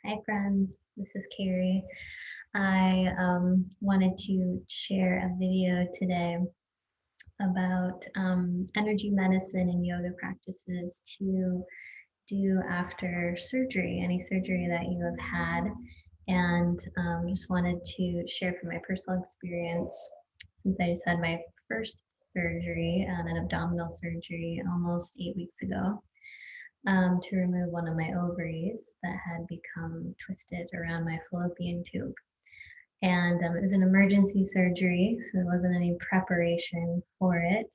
Hi, friends. This is Carrie. I wanted to share a video today about energy medicine and yoga practices to do after surgery, any surgery that you have had. And just wanted to share from my personal experience since I just had my first surgery, an abdominal surgery, almost 8 weeks ago to remove one of my ovaries that had become twisted around my fallopian tube. And it was an emergency surgery, so there wasn't any preparation for it.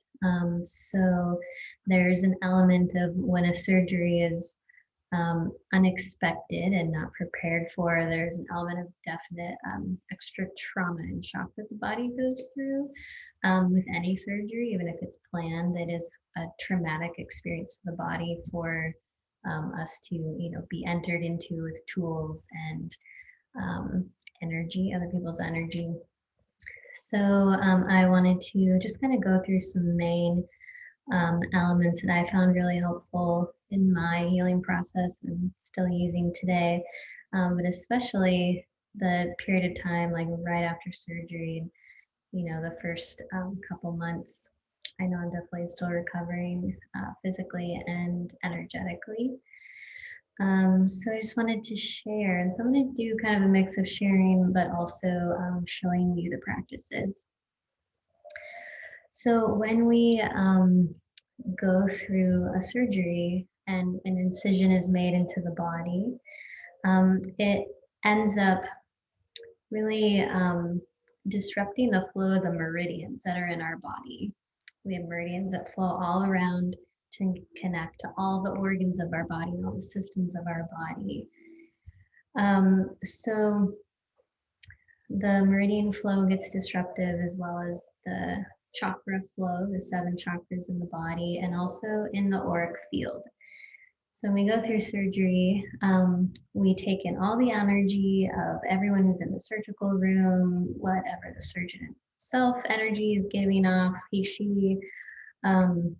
So there's an element of when a surgery is unexpected and not prepared for, there's an element of definite extra trauma and shock that the body goes through with any surgery, even if it's planned. It is a traumatic experience to the body for us to, be entered into with tools and um, energy, other people's energy. So I wanted to just kind of go through some main elements that I found really helpful in my healing process and still using today, but especially the period of time like right after surgery, the first couple months. I know I'm definitely still recovering physically and energetically. So I just wanted to share, and so I'm going to do kind of a mix of sharing, but also showing you the practices. So when we go through a surgery and an incision is made into the body, it ends up really disrupting the flow of the meridians that are in our body. We have meridians that flow all around to connect to all the organs of our body, all the systems of our body. So the meridian flow gets disrupted as well as the chakra flow, the 7 chakras in the body, and also in the auric field. So when we go through surgery, we take in all the energy of everyone who's in the surgical room, whatever the surgeon self energy is giving off, he, she. Um,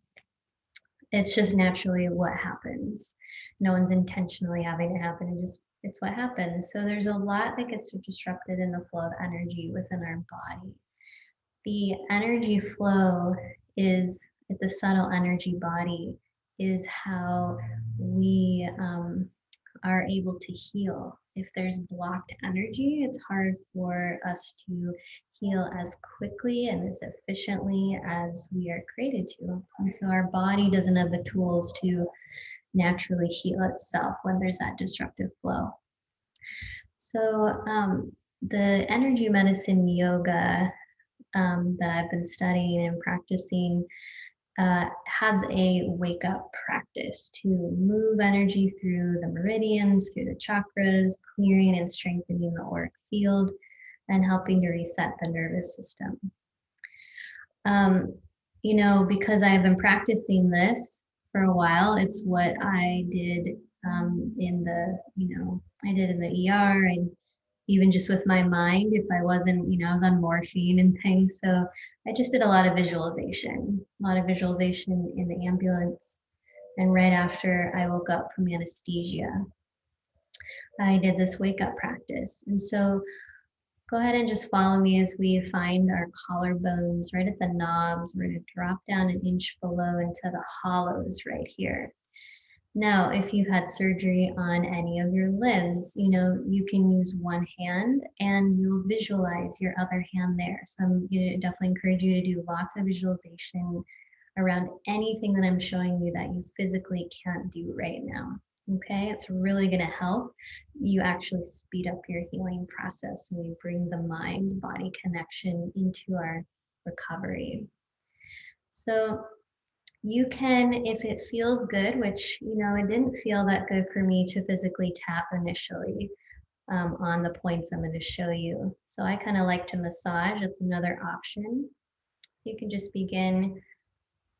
it's just naturally what happens. No one's intentionally having it happen. It's what happens. So there's a lot that gets disrupted in the flow of energy within our body. The energy flow is the subtle energy body is how we are able to heal. If there's blocked energy, it's hard for us to heal as quickly and as efficiently as we are created to. And so our body doesn't have the tools to naturally heal itself when there's that disruptive flow. So the energy medicine yoga that I've been studying and practicing has a wake up practice to move energy through the meridians, through the chakras, clearing and strengthening the auric field, and helping to reset the nervous system. Because I have been practicing this for a while, it's what I did in the, I did in the ER. Even just with my mind, if I wasn't, I was on morphine and things. So I just did a lot of visualization in the ambulance. And right after I woke up from anesthesia, I did this wake up practice. And so go ahead and just follow me as we find our collarbones right at the knobs. We're going to drop down an inch below into the hollows right here. Now, if you've had surgery on any of your limbs, you can use one hand and you'll visualize your other hand there. So I'm going to definitely encourage you to do lots of visualization around anything that I'm showing you that you physically can't do right now. Okay, it's really going to help you actually speed up your healing process and we bring the mind body connection into our recovery. So you can, if it feels good, which, it didn't feel that good for me to physically tap initially on the points I'm going to show you. So I kind of like to massage. It's another option. So you can just begin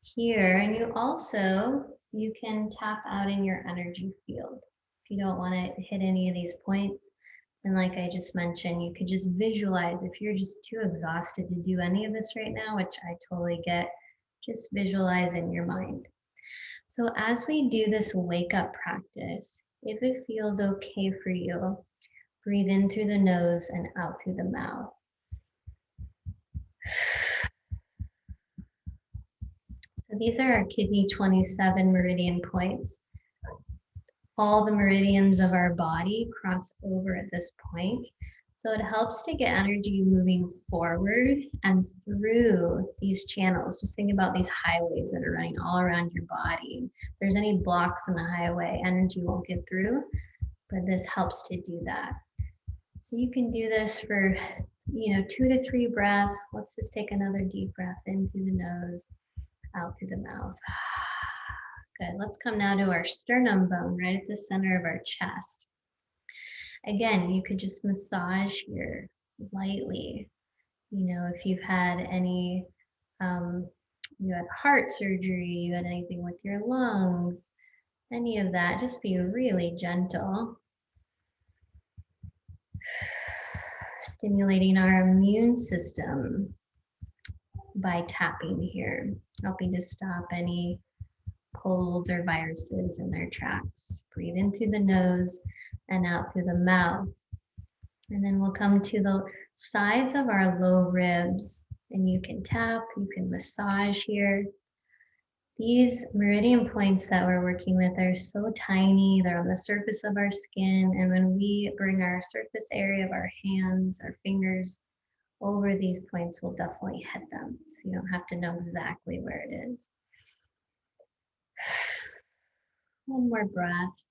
here. And you can tap out in your energy field. If you don't want to hit any of these points, and like I just mentioned, you could just visualize. If you're just too exhausted to do any of this right now, which I totally get, just visualize in your mind. So as we do this wake up practice, If it feels okay for you, breathe in through the nose and out through the mouth. So these are our kidney 27 meridian points. All the meridians of our body cross over at this point. So it helps to get energy moving forward and through these channels. Just think about these highways that are running all around your body. If there's any blocks in the highway, energy won't get through, but this helps to do that. So you can do this for, 2 to 3 breaths. Let's just take another deep breath in through the nose, out through the mouth. Good. Let's come now to our sternum bone, right at the center of our chest. Again, you could just massage here lightly. If you've had any, you had heart surgery, you had anything with your lungs, any of that, just be really gentle. Stimulating our immune system by tapping here, helping to stop any colds or viruses in their tracks. Breathe in through the nose and out through the mouth. And then we'll come to the sides of our low ribs, and you can tap, you can massage here. These meridian points that we're working with are so tiny, they're on the surface of our skin, and when we bring our surface area of our hands, our fingers over these points, we'll definitely hit them. So you don't have to know exactly where it is. One more breath.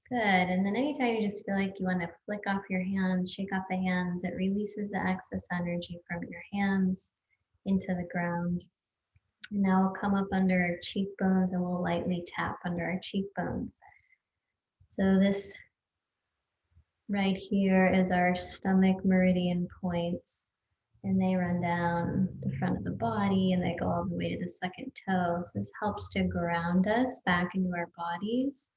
Good. And then anytime you just feel like you want to flick off your hands, shake off the hands, it releases the excess energy from your hands into the ground. And now we'll come up under our cheekbones and we'll lightly tap under our cheekbones. So this right here is our stomach meridian points, and they run down the front of the body and they go all the way to the second toe. So this helps to ground us back into our bodies.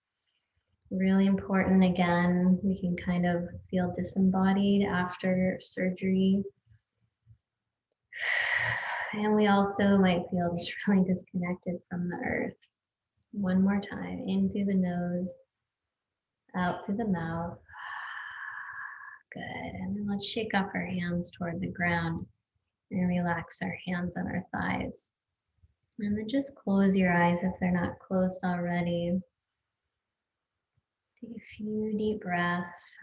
Really important. Again, we can kind of feel disembodied after surgery. And we also might feel just really disconnected from the earth. One more time, in through the nose, out through the mouth. Good. And then let's shake off our hands toward the ground and relax our hands on our thighs. And then just close your eyes if they're not closed already. Take a few deep breaths.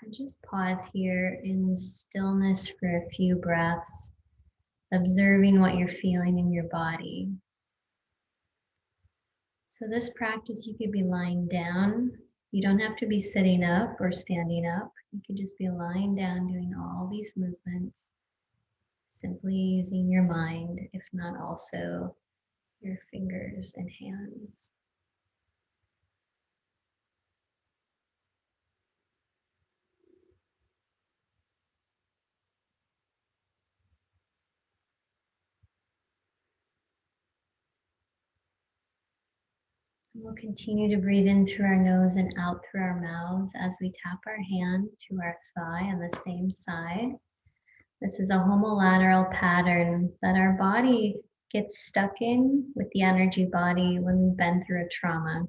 And just pause here in stillness for a few breaths, observing what you're feeling in your body. So this practice, you could be lying down. You don't have to be sitting up or standing up. You could just be lying down doing all these movements, simply using your mind, if not also your fingers and hands. We'll continue to breathe in through our nose and out through our mouths as we tap our hand to our thigh on the same side. This is a homolateral pattern that our body gets stuck in with the energy body when we've been through a trauma.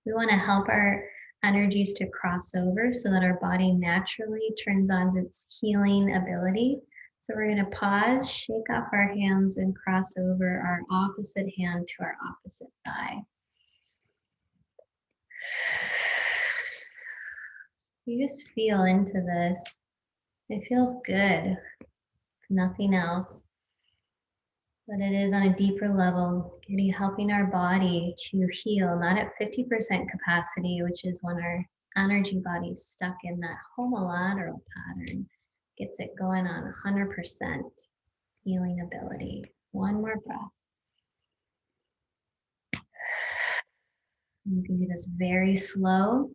We want to help our energies to cross over so that our body naturally turns on its healing ability. So we're going to pause, shake off our hands, and cross over our opposite hand to our opposite thigh. You just feel into this. It feels good, if nothing else. But it is on a deeper level, helping our body to heal, not at 50% capacity, which is when our energy body is stuck in that homolateral pattern, gets it going on 100% healing ability. One more breath. You can do this very slow.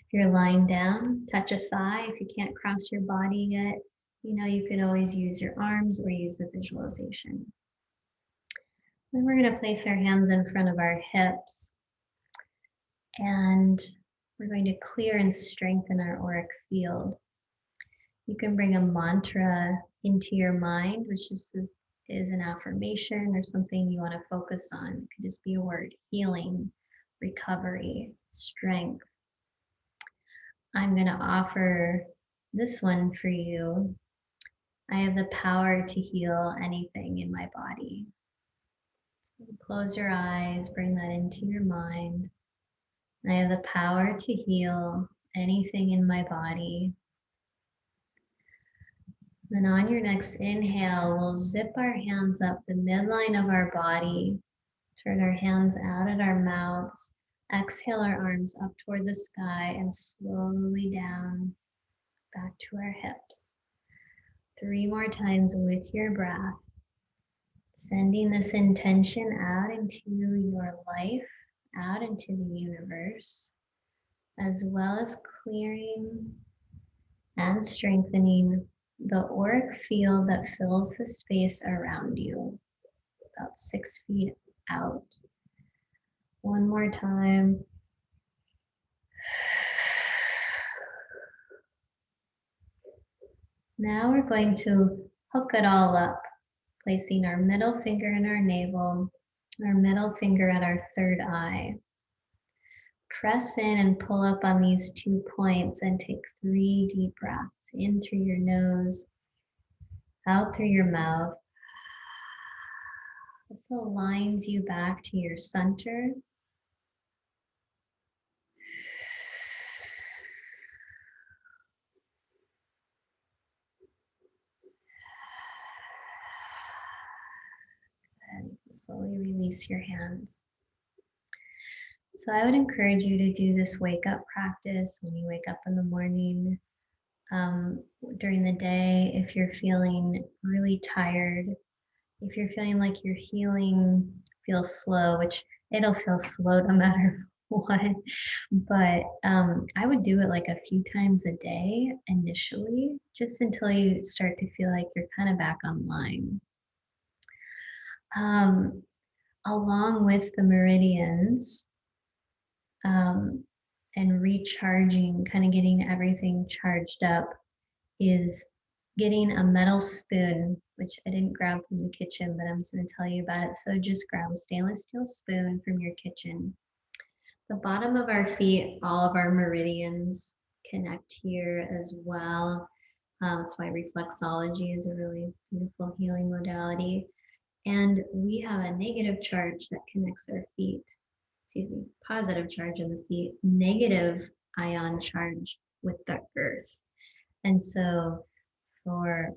If you're lying down, touch a thigh. If you can't cross your body yet, you could always use your arms or use the visualization. Then we're going to place our hands in front of our hips, and we're going to clear and strengthen our auric field. You can bring a mantra into your mind, which is is an affirmation or something you want to focus on. It could just be a word: healing, recovery, strength. I'm going to offer this one for you. I have the power to heal anything in my body. So close your eyes, bring that into your mind. I have the power to heal anything in my body. Then on your next inhale, we'll zip our hands up the midline of our body, turn our hands out at our mouths, exhale our arms up toward the sky and slowly down back to our hips. 3 more times with your breath, sending this intention out into your life, out into the universe, as well as clearing and strengthening the auric field that fills the space around you, about 6 feet out. One more time. Now we're going to hook it all up, placing our middle finger in our navel, our middle finger at our third eye. Press in and pull up on these 2 points and take 3 deep breaths in through your nose, out through your mouth. This aligns you back to your center. And slowly release your hands. So I would encourage you to do this wake up practice when you wake up in the morning, during the day, if you're feeling really tired, if you're feeling like your healing feels slow, which it'll feel slow no matter what, but I would do it like a few times a day initially, just until you start to feel like you're kind of back online. Along with the meridians, and recharging, kind of getting everything charged up, is getting a metal spoon, which I didn't grab from the kitchen, but I'm just going to tell you about it. So just grab a stainless steel spoon from your kitchen. The bottom of our feet, all of our meridians connect here as well. That's why reflexology is a really beautiful healing modality. And we have a negative charge that connects our feet. Positive charge on the feet, negative ion charge with the earth. And so for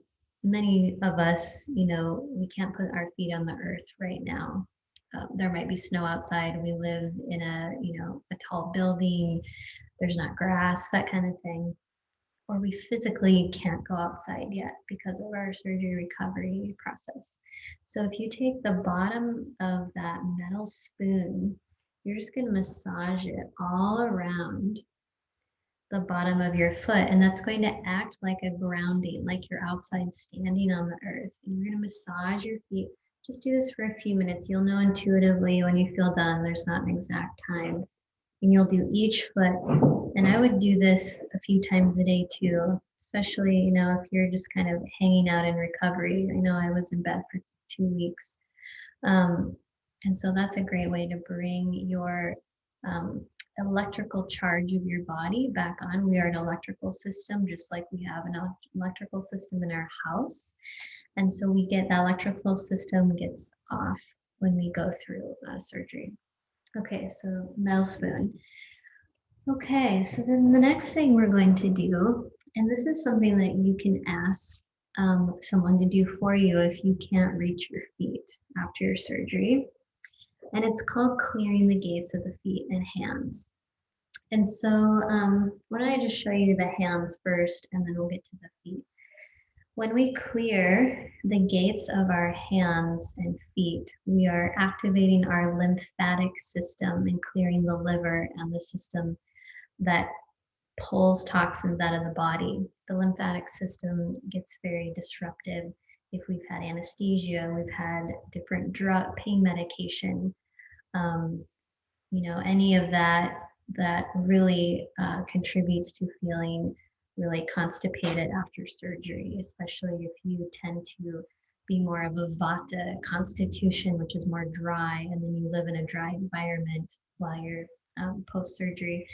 many of us, we can't put our feet on the earth right now. There might be snow outside. We live in a tall building. There's not grass, that kind of thing. Or we physically can't go outside yet because of our surgery recovery process. So if you take the bottom of that metal spoon, you're just going to massage it all around the bottom of your foot, and that's going to act like a grounding, like you're outside standing on the earth. And you're going to massage your feet. Just do this for a few minutes. You'll know intuitively when you feel done. There's not an exact time. And you'll do each foot. And I would do this a few times a day too, especially, if you're just kind of hanging out in recovery. I know I was in bed for 2 weeks. And so that's a great way to bring your electrical charge of your body back on. We are an electrical system, just like we have an electrical system in our house. And so we get the electrical system gets off when we go through surgery. Okay, so metal spoon. Okay, so then the next thing we're going to do, and this is something that you can ask someone to do for you if you can't reach your feet after your surgery. And it's called clearing the gates of the feet and hands. And so why don't I just show you the hands first, and then we'll get to the feet. When we clear the gates of our hands and feet, we are activating our lymphatic system and clearing the liver and the system that pulls toxins out of the body. The lymphatic system gets very disrupted if we've had anesthesia, we've had different pain medication, any of that really contributes to feeling really constipated after surgery, especially if you tend to be more of a vata constitution, which is more dry, and then you live in a dry environment while you're post-surgery.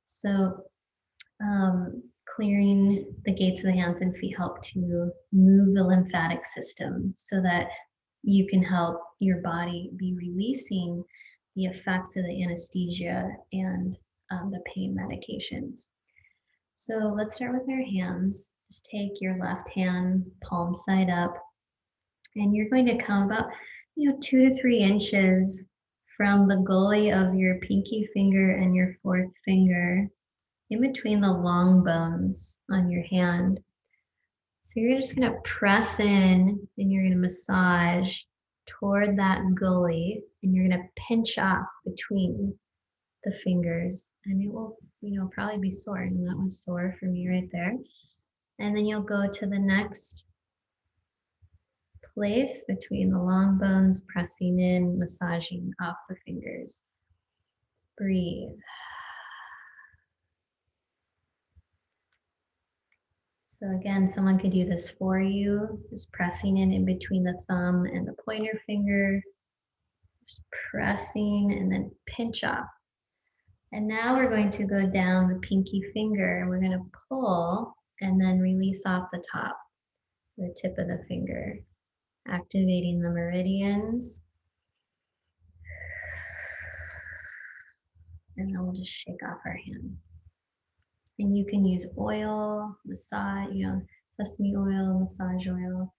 So clearing the gates of the hands and feet help to move the lymphatic system so that you can help your body be releasing the effects of the anesthesia and the pain medications. So let's start with our hands. Just take your left hand palm side up, and you're going to come about 2 to 3 inches from the gully of your pinky finger and your fourth finger, in between the long bones on your hand. So you're just going to press in and you're going to massage toward that gully, and you're going to pinch off between the fingers, and it will, probably be sore. And that was sore for me right there. And then you'll go to the next place between the long bones, pressing in, massaging off the fingers. Breathe. So again, someone could do this for you, just pressing in between the thumb and the pointer finger, just pressing and then pinch off. And now we're going to go down the pinky finger, and we're going to pull and then release off the top, the tip of the finger, activating the meridians. And then we'll just shake off our hand. And you can use oil, massage, sesame oil, massage oil,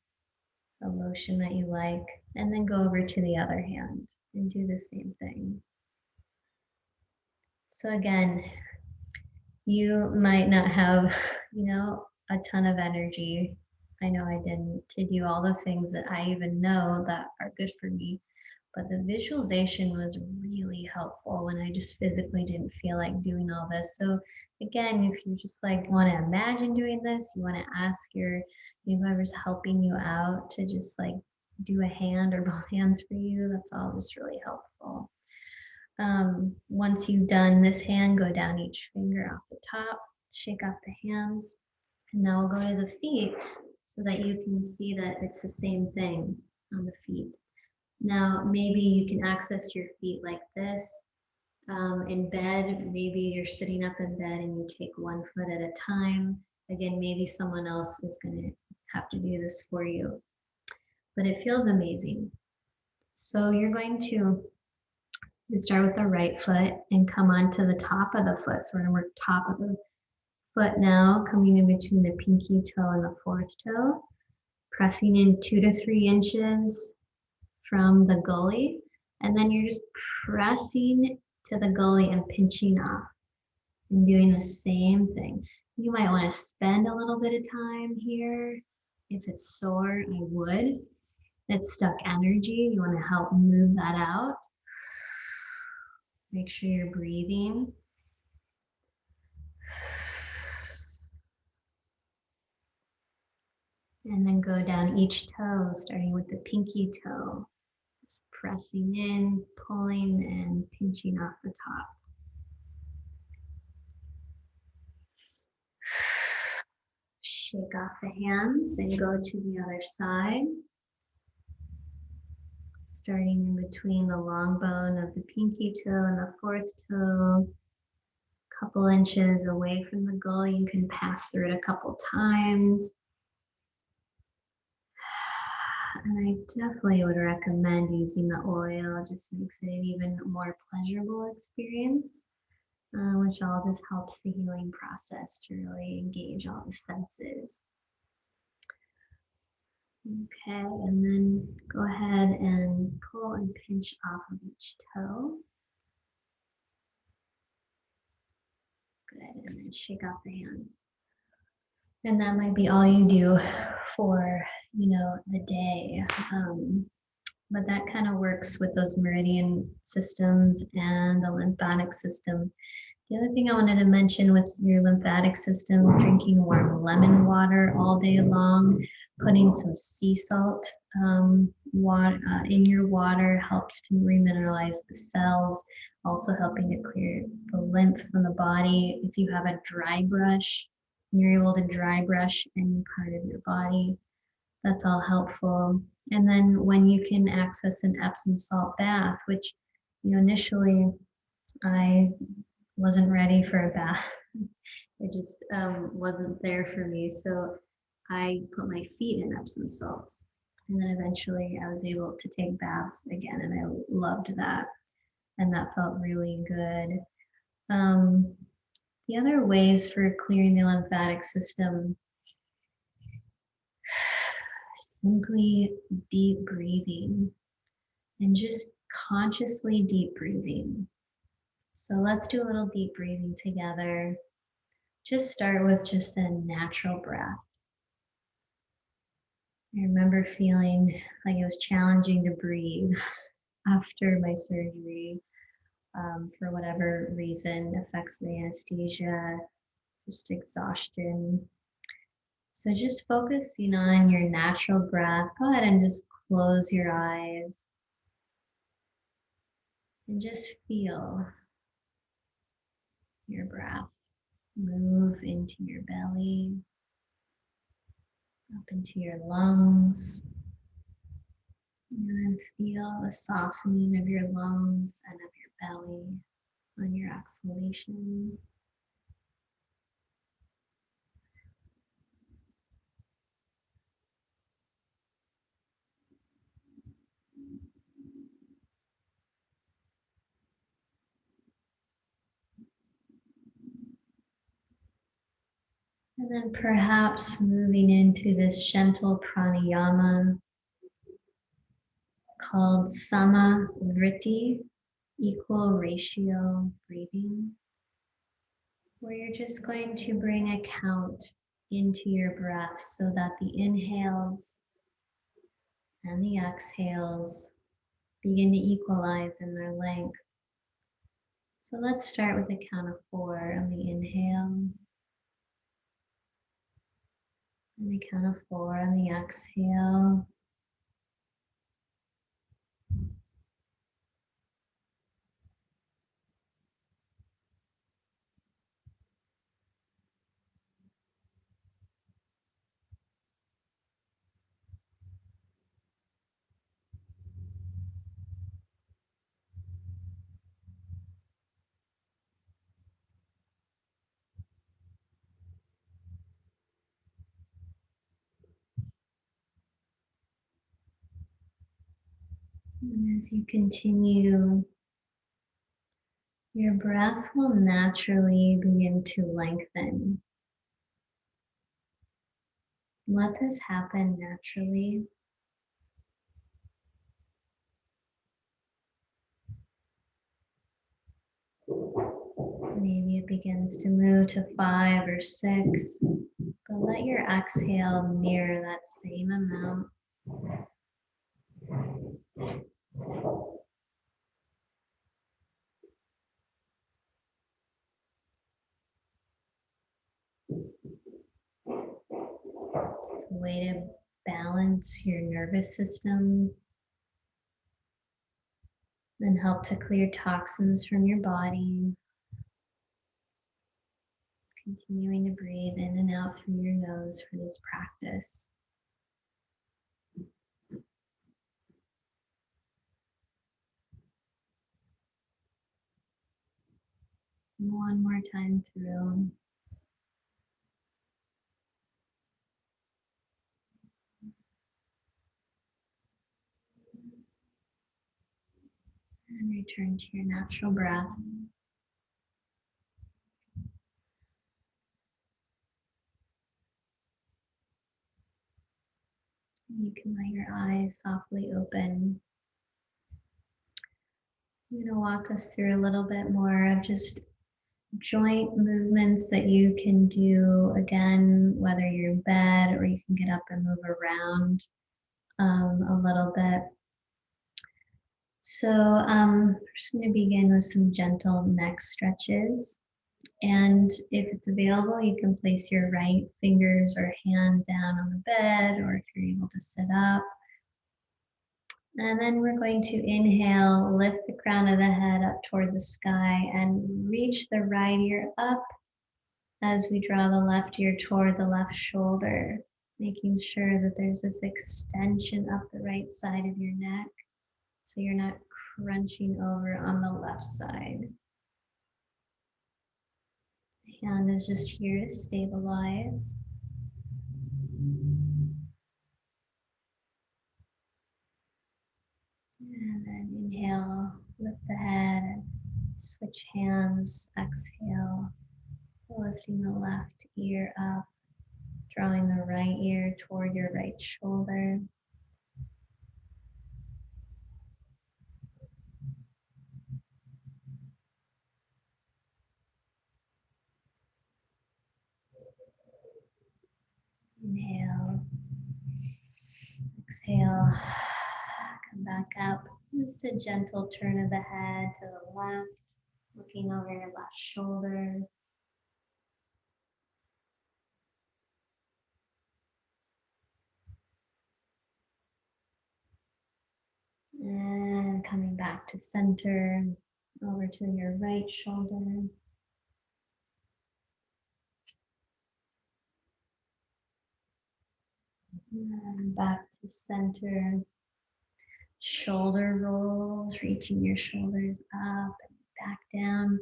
a lotion that you like, and then go over to the other hand and do the same thing. So again, you might not have, a ton of energy. I know I didn't, to do all the things that I even know that are good for me. But the visualization was really helpful when I just physically didn't feel like doing all this. So again, if you just want to imagine doing this, you want to ask your whoever's helping you out to just do a hand or both hands for you. That's all just really helpful. Once you've done this hand, go down each finger off the top, shake off the hands, and now we'll go to the feet so that you can see that it's the same thing on the feet. Now, maybe you can access your feet like this. In bed, maybe you're sitting up in bed and you take one foot at a time. Again, maybe someone else is going to have to do this for you. But it feels amazing. So you're going to start with the right foot and come onto the top of the foot. So we're going to work top of the foot now, coming in between the pinky toe and the fourth toe, pressing in 2 to 3 inches from the gully, and then you're just pressing to the gully and pinching off and doing the same thing. You might want to spend a little bit of time here. If it's sore, I would. It's stuck energy. You want to help move that out. Make sure you're breathing. And then go down each toe, starting with the pinky toe. Just pressing in, pulling, and pinching off the top. Shake off the hands and go to the other side. Starting in between the long bone of the pinky toe and the fourth toe. A couple inches away from the gully, you can pass through it a couple times. And I definitely would recommend using the oil. It just makes it an even more pleasurable experience, which all just helps the healing process to really engage all the senses. Okay, and then go ahead and pull and pinch off of each toe. Good, and then shake off the hands. And that might be all you do for, the day. But that kind of works with those meridian systems and the lymphatic system. The other thing I wanted to mention with your lymphatic system, drinking warm lemon water all day long, putting some sea salt in your water helps to remineralize the cells, also helping to clear the lymph from the body. If you have a dry brush, you're able to dry brush any part of your body. That's all helpful. And then when you can access an Epsom salt bath, which initially I wasn't ready for a bath. It just wasn't there for me. So I put my feet in Epsom salts. And then eventually I was able to take baths again, and I loved that. And that felt really good. Um, the other ways for clearing the lymphatic system, simply deep breathing and just consciously deep breathing. So let's do a little deep breathing together. Just start with just a natural breath. I remember feeling like it was challenging to breathe after my surgery, for whatever reason, effects of the anesthesia, just exhaustion. So just focusing on your natural breath. Go ahead and just close your eyes and just feel your breath move into your belly, up into your lungs, and then feel the softening of your lungs and of your belly on your exhalation. And then perhaps moving into this gentle pranayama called Samavriti, equal ratio breathing, where you're just going to bring a count into your breath so that the inhales and the exhales begin to equalize in their length. So let's start with a count of 4 on the inhale and a count of 4 on the exhale. And as you continue, your breath will naturally begin to lengthen. Let this happen naturally. Maybe it begins to move to 5 or 6, but let your exhale mirror that same amount. It's a way to balance your nervous system and help to clear toxins from your body. Continuing to breathe in and out through your nose for this practice. One more time through. And return to your natural breath. You can let your eyes softly open. I'm going to walk us through a little bit more of just joint movements that you can do, again, whether you're in bed or you can get up and move around a little bit. So I'm just going to begin with some gentle neck stretches. And if it's available, you can place your right fingers or hand down on the bed, or if you're able to sit up. And then we're going to inhale, lift the crown of the head up toward the sky and reach the right ear up as we draw the left ear toward the left shoulder. making sure that there's this extension up the right side of your neck so you're not crunching over on the left side. Hand is just here to stabilize. And then inhale, lift the head, switch hands, exhale, lifting the left ear up, drawing the right ear toward your right shoulder. Inhale, exhale, come back up. Just a gentle turn of the head to the left, looking over your left shoulder. And coming back to center, over to your right shoulder. And back to center. Shoulder rolls, reaching your shoulders up and back down.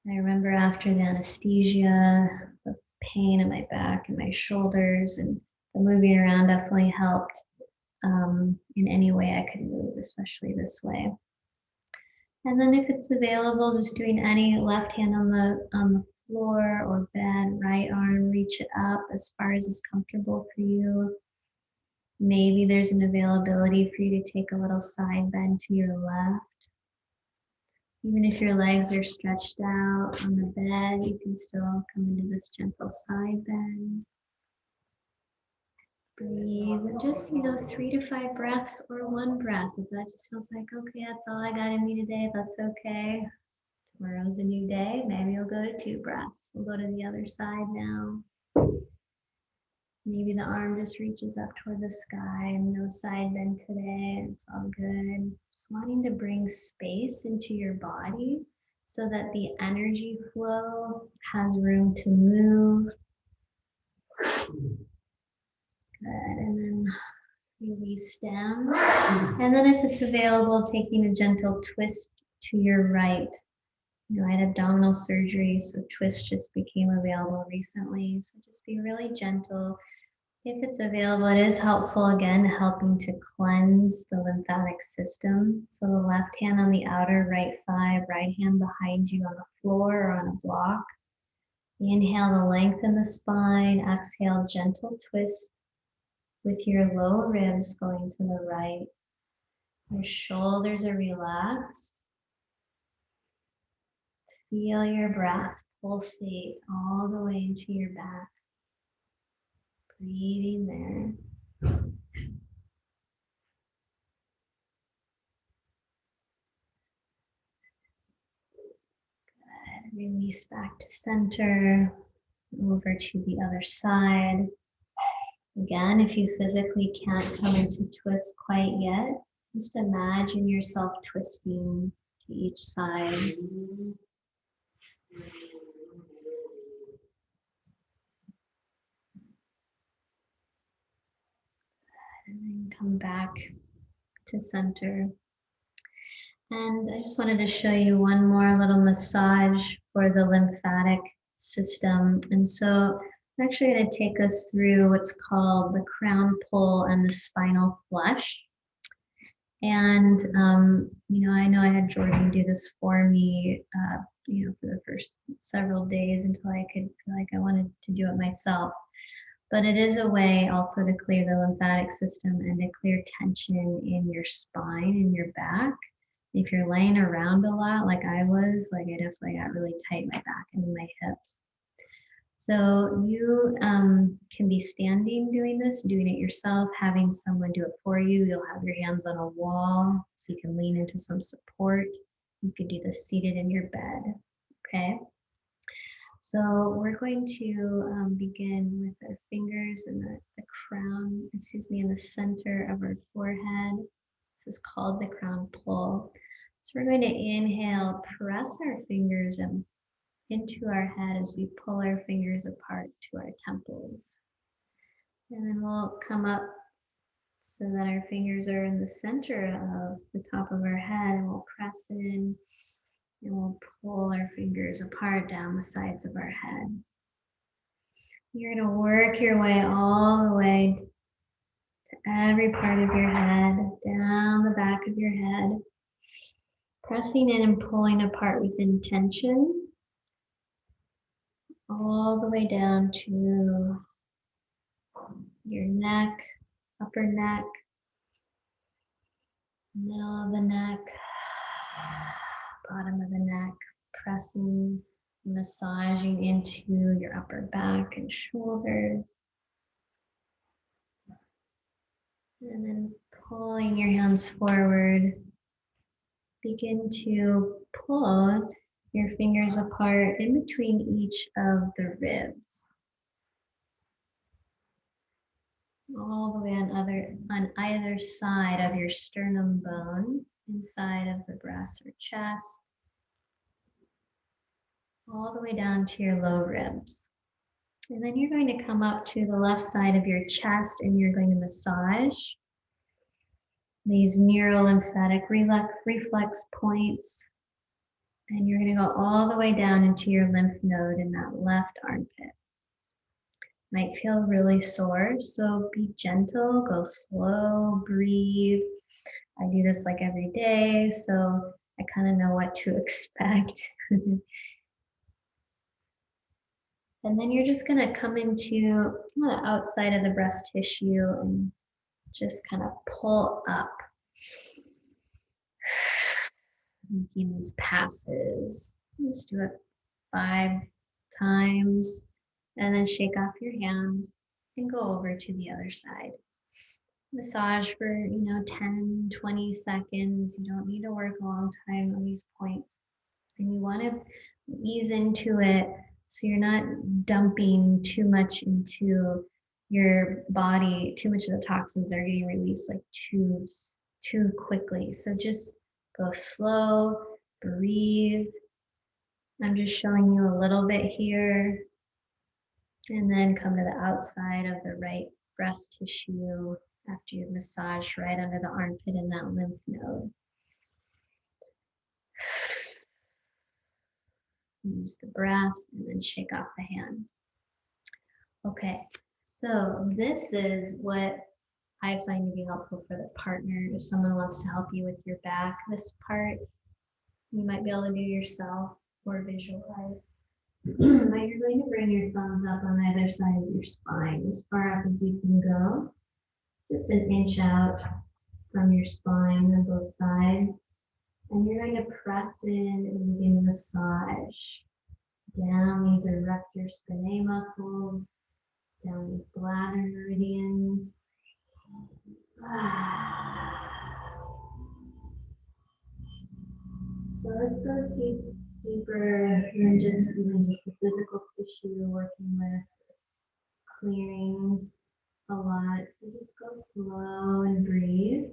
I remember after the anesthesia, the pain in my back and my shoulders, and the moving around definitely helped in any way I could move, especially this way. And then if it's available, just doing any left hand on the floor or bed, right arm, reach it up as far as is comfortable for you. Maybe there's an availability for you to take a little side bend to your left. Even if your legs are stretched out on the bed, you can still come into this gentle side bend. Breathe and just, 3 to 5 breaths or one breath. If that just feels like, okay, that's all I got in me today, that's okay. Tomorrow's a new day. Maybe you'll go to 2 breaths. We'll go to the other side now. Maybe the arm just reaches up toward the sky. No side bend today. It's all good. Just wanting to bring space into your body so that the energy flow has room to move. Good. And then release down. And then if it's available, taking a gentle twist to your right. I had abdominal surgery, so twist just became available recently. So just be really gentle. If it's available, it is helpful, again, helping to cleanse the lymphatic system. So the left hand on the outer right thigh, right hand behind you on the floor or on a block. Inhale to lengthen the spine. Exhale, gentle twist with your low ribs going to the right. Your shoulders are relaxed. Feel your breath pulsate all the way into your back. Breathing there. Good. Release back to center. Over to the other side. Again, if you physically can't come into twist quite yet, just imagine yourself twisting to each side. And then come back to center. And I just wanted to show you one more little massage for the lymphatic system. And so I'm actually going to take us through what's called the crown pull and the spinal flush. And, I know I had Jordan do this for me, for the first several days until I could feel like I wanted to do it myself. But it is a way also to clear the lymphatic system and to clear tension in your spine and your back. If you're laying around a lot, like I was, I definitely got really tight in my back and in my hips. So you can be standing doing this, doing it yourself, having someone do it for you. You'll have your hands on a wall so you can lean into some support. You could do this seated in your bed, okay? So we're going to begin with our fingers in the crown, in the center of our forehead. This is called the crown pull. So we're going to inhale, press our fingers into our head as we pull our fingers apart to our temples. And then we'll come up so that our fingers are in the center of the top of our head, and we'll press in and we'll pull our fingers apart down the sides of our head. You're going to work your way all the way to every part of your head, down the back of your head, pressing in and pulling apart with intention, all the way down to your neck, upper neck, middle of the neck, bottom of the neck, pressing, massaging into your upper back and shoulders. And then pulling your hands forward. Begin to pull your fingers apart in between each of the ribs. All the way on either side of your sternum bone, inside of the breast or chest, all the way down to your low ribs. And then you're going to come up to the left side of your chest and you're going to massage these neurolymphatic reflex points. And you're going to go all the way down into your lymph node in that left armpit. Might feel really sore, so be gentle, go slow, breathe. I do this like every day, so I kind of know what to expect. And then you're just going to come into the outside of the breast tissue and just kind of pull up. Making these passes. Just do it 5 times and then shake off your hand and go over to the other side. Massage for 10, 20 seconds. You don't need to work a long time on these points. And you want to ease into it so you're not dumping too much into your body. Too much of the toxins are getting released like too quickly. So just go slow, breathe. I'm just showing you a little bit here. And then come to the outside of the right breast tissue after you've massaged right under the armpit and that lymph node. Use the breath and then shake off the hand. Okay, so this is what I find to be helpful for the partner. If someone wants to help you with your back, this part you might be able to do yourself or visualize. But you're going to bring your thumbs up on either side of your spine, as far up as you can go. Just an inch out from your spine on both sides. And you're going to press in and begin to massage down these erector spinae muscles, down these bladder meridians. So this goes deeper than just the physical tissue you're working with, clearing a lot. So just go slow and breathe.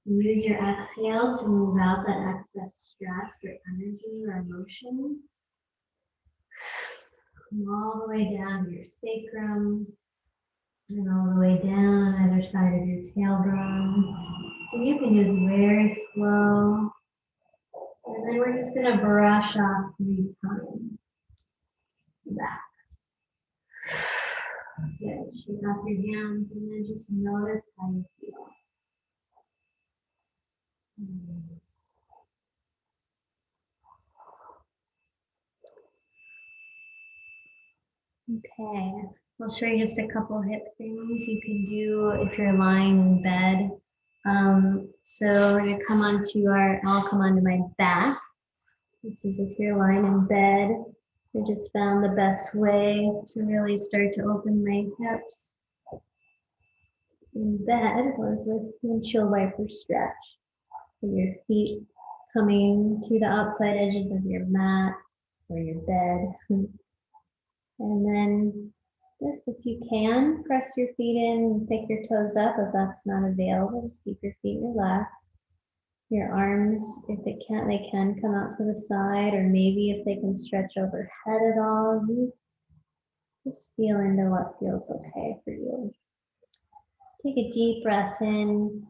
Use your exhale to move out that excess stress or energy or emotion. Come all the way down to your sacrum and all the way down either side of your tailbone. So you can use very slow. And then we're just going to brush off 3 times. Back. Good. Shake off your hands and then just notice how you feel. Okay, I'll show you just a couple hip things you can do if you're lying in bed. So we're gonna I'll come onto my back. This is if you're lying in bed. I just found the best way to really start to open my hips in bed was with windshield wiper stretch. So your feet coming to the outside edges of your mat or your bed. And then just if you can, press your feet in and pick your toes up. If that's not available, just keep your feet relaxed. Your arms, if they can come out to the side, or maybe if they can stretch overhead at all. Just feel into what feels okay for you. Take a deep breath in,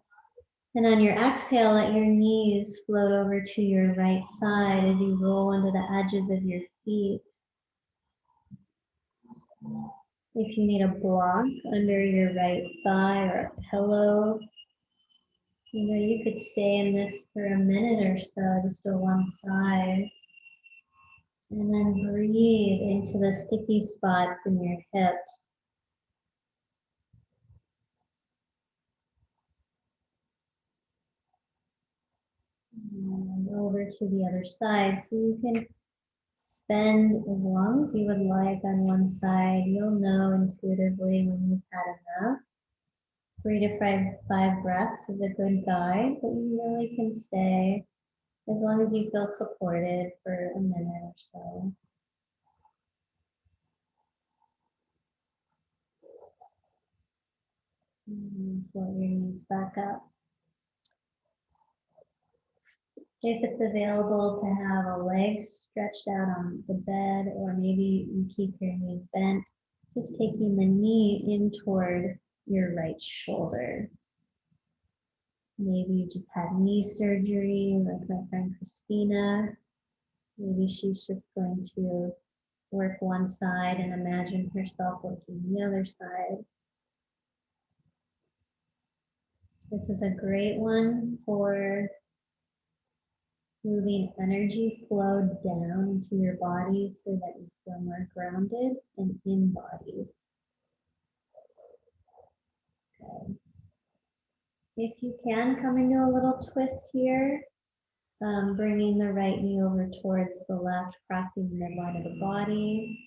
and on your exhale, let your knees float over to your right side as you roll into the edges of your feet. If you need a block under your right thigh or a pillow, you could stay in this for a minute or so, just to one side. And then breathe into the sticky spots in your hips. And over to the other side. So you can spend as long as you would like on one side. You'll know intuitively when you've had enough. 3 to 5 breaths is a good guide, but you really can stay as long as you feel supported for a minute or so. And float your knees back up. If it's available to have a leg stretched out on the bed, or maybe you keep your knees bent, just taking the knee in toward your right shoulder. Maybe you just had knee surgery, like my friend Christina. Maybe she's just going to work one side and imagine herself working the other side. This is a great one for moving energy flow down into your body so that you feel more grounded and embodied. Okay. If you can, come into a little twist here, bringing the right knee over towards the left, crossing the midline of the body.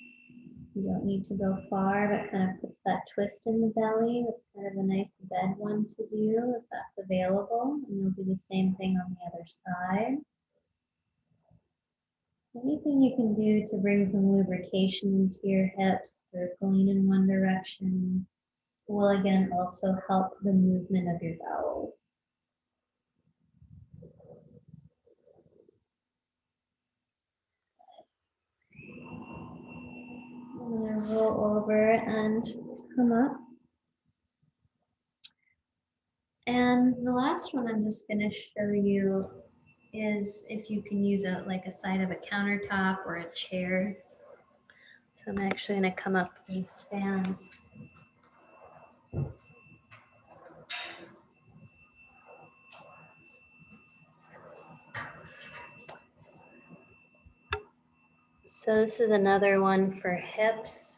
You don't need to go far, but kind of puts that twist in the belly. It's kind of a nice bed one to do if that's available. And you'll do the same thing on the other side. Anything you can do to bring some lubrication into your hips, circling in one direction, will again also help the movement of your bowels. I'm going to roll over and come up. And the last one I'm just going to show you is if you can use a side of a countertop or a chair. So I'm actually going to come up and stand. So this is another one for hips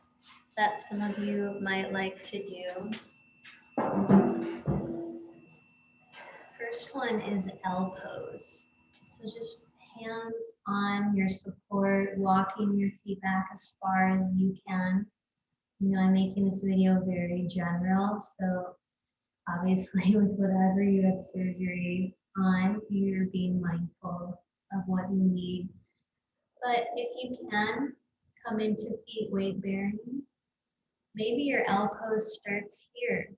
that some of you might like to do. First one is L pose. So just hands on your support, walking your feet back as far as you can. I'm making this video very general, so obviously with whatever you have surgery on, you're being mindful of what you need. But if you can, come into feet weight bearing. Maybe your L pose starts here.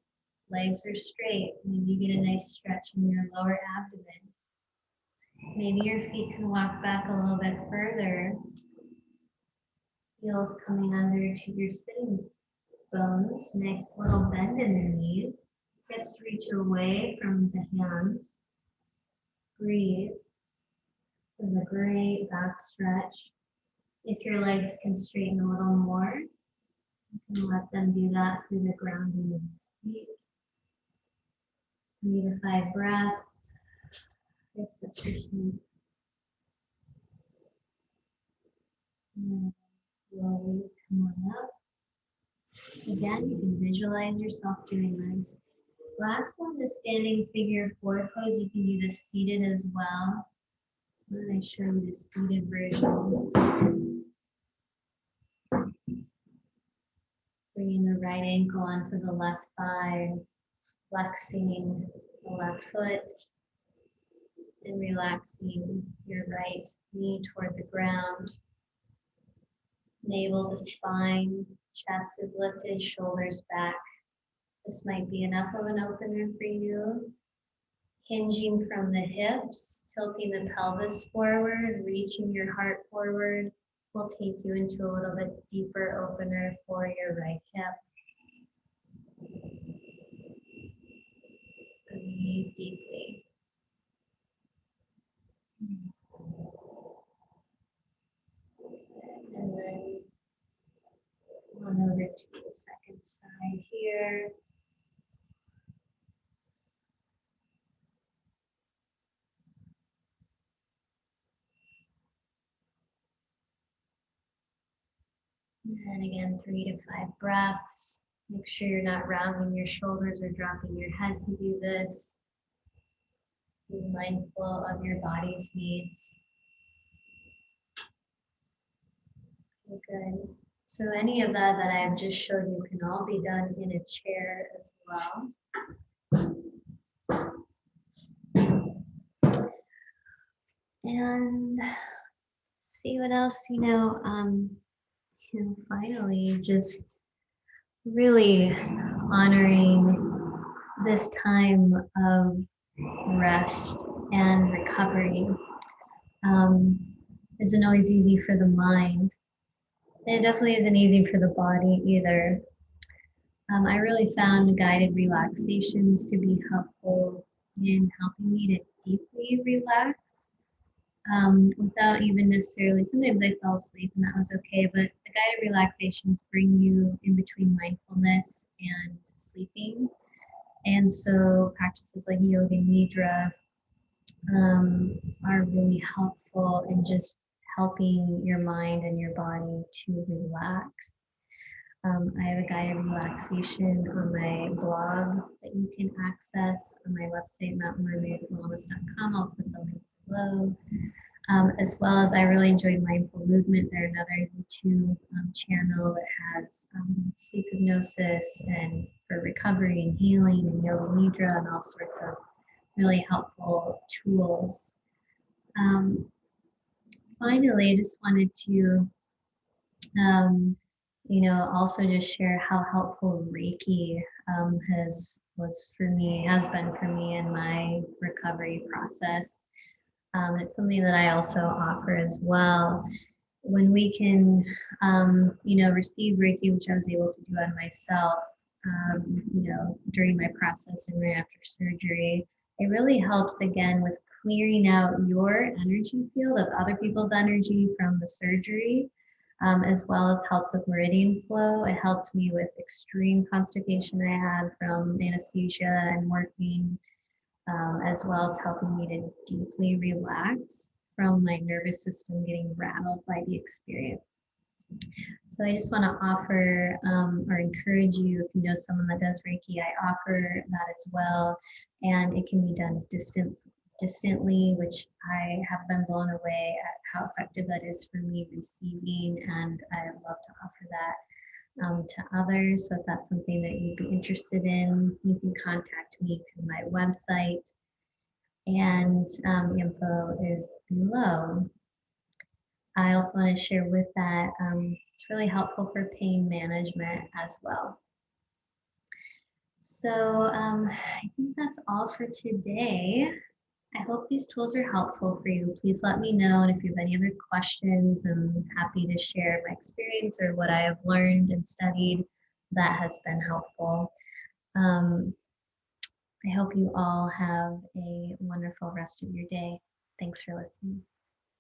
Legs are straight. Maybe you get a nice stretch in your lower abdomen. Maybe your feet can walk back a little bit further. Heels coming under to your sitting bones. Nice little bend in the knees. Hips reach away from the hands. Breathe. There's a great back stretch. If your legs can straighten a little more, you can let them do that through the grounding of the feet. 3 to 5 breaths is sufficient. And slowly come on up. Again, you can visualize yourself doing this. Last one is standing figure 4 pose. You can do this seated as well. I'm going to show you the seated version. Bringing the right ankle onto the left thigh, flexing the left foot, and relaxing your right knee toward the ground. Navel to spine, chest is lifted, shoulders back. This might be enough of an opener for you. Hinging from the hips, tilting the pelvis forward, reaching your heart forward. We'll take you into a little bit deeper opener for your right hip. Breathe deeply. And then on over to the second side here. And again, 3 to 5 breaths. Make sure you're not rounding your shoulders or dropping your head to do this. Be mindful of your body's needs. Okay, good. So any of that I've just showed you can all be done in a chair as well. And see what else, finally just really honoring this time of rest and recovery. Isn't always easy for the mind. And it definitely isn't easy for the body either. I really found guided relaxations to be helpful in helping me to deeply relax without even necessarily, sometimes I fell asleep and that was okay, but the guided relaxations bring you in between mindfulness and sleeping. And so practices like yoga nidra are really helpful in just helping your mind and your body to relax. I have a guided relaxation on my blog that you can access on my website, mountainmermaidwellness.com. I'll put the link below. As well as I really enjoyed Mindful Movement. They're another YouTube channel that has sleep hypnosis and for recovery and healing and yoga nidra and all sorts of really helpful tools. Finally, I just wanted to also just share how helpful Reiki has been for me in my recovery process. It's something that I also offer as well. When we can, receive Reiki, which I was able to do on myself, during my process and right after surgery, it really helps again with clearing out your energy field of other people's energy from the surgery, as well as helps with meridian flow. It helps me with extreme constipation I had from anesthesia and morphine, as well as helping me to deeply relax from my nervous system getting rattled by the experience. So I just want to offer or encourage you, if you know someone that does Reiki, I offer that as well. And it can be done distantly, which I have been blown away at how effective that is for me receiving. And I love to offer that to others. So if that's something that you'd be interested in, you can contact me through my website. And the info is below. I also want to share with that, it's really helpful for pain management as well. So I think that's all for today. I hope these tools are helpful for you. Please let me know. And if you have any other questions, I'm happy to share my experience or what I have learned and studied that has been helpful. I hope you all have a wonderful rest of your day. Thanks for listening.